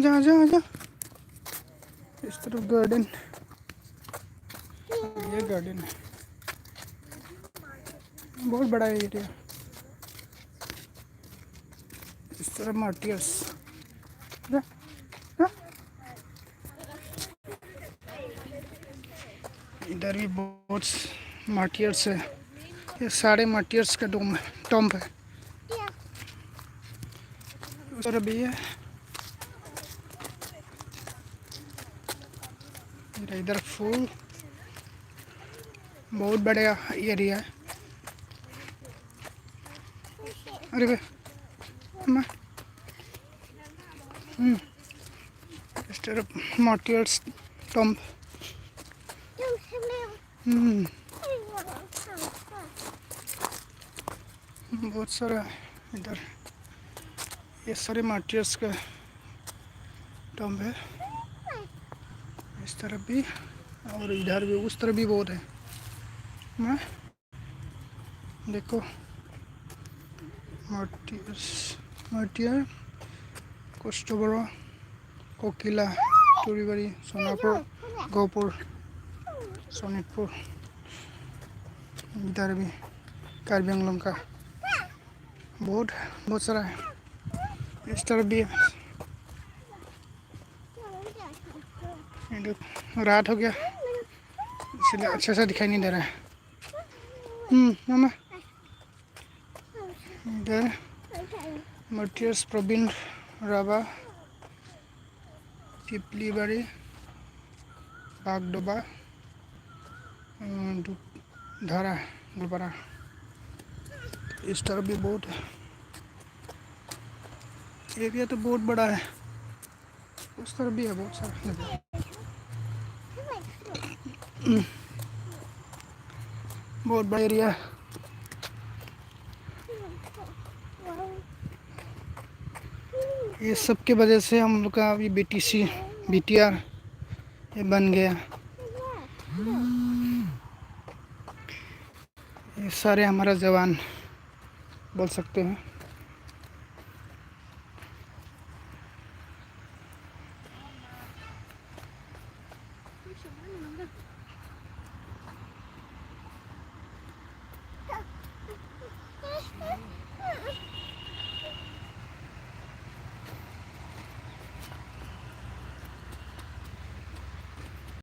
जा जा जा। इस तरफ गार्डन, ये गार्डन है, बहुत बड़ा एरिया। इस तरफ मार्टियर्स, जा जा। इधर भी बहुत मार्टियर्स है। ये सारे मार्टियर्स का टॉम्ब है। उस तरफ भी है। इधर फूल, बहुत बड़ा एरिया है। अरे भाई अम्मा, इस तरफ मार्टियर्स टॉम्ब। बहुत सारा इधर, ये सारे मार्टियर्स का टॉम्ब है। इस तरफ भी और इधर भी, उस तरफ भी बहुत है। मैं देखो, मार्टियर कोस्टोबरो, कोकिला, टूरीबाड़ी, सोनापुर, गोपुर, सोनितपुर। इधर भी कार्बी आंगलंग का बहुत सारा है। इस तरफ भी है। रात हो गया इसलिए अच्छा सा दिखाई नहीं दे रहा है। मामा, इधर मार्टियर्स प्रवीण राभा, टिपलीबाड़ी, बागडोबा, धारा, गुलपारा। इस तरफ भी बहुत है। एरिया तो बहुत बड़ा है। उस तरफ भी है बहुत सारा। बहुत बड़ा एरिया है। ये सब के वजह से हम लोग का अभी BTC BTR ये बन गया। ये सारे हमारा जवान बोल सकते हैं।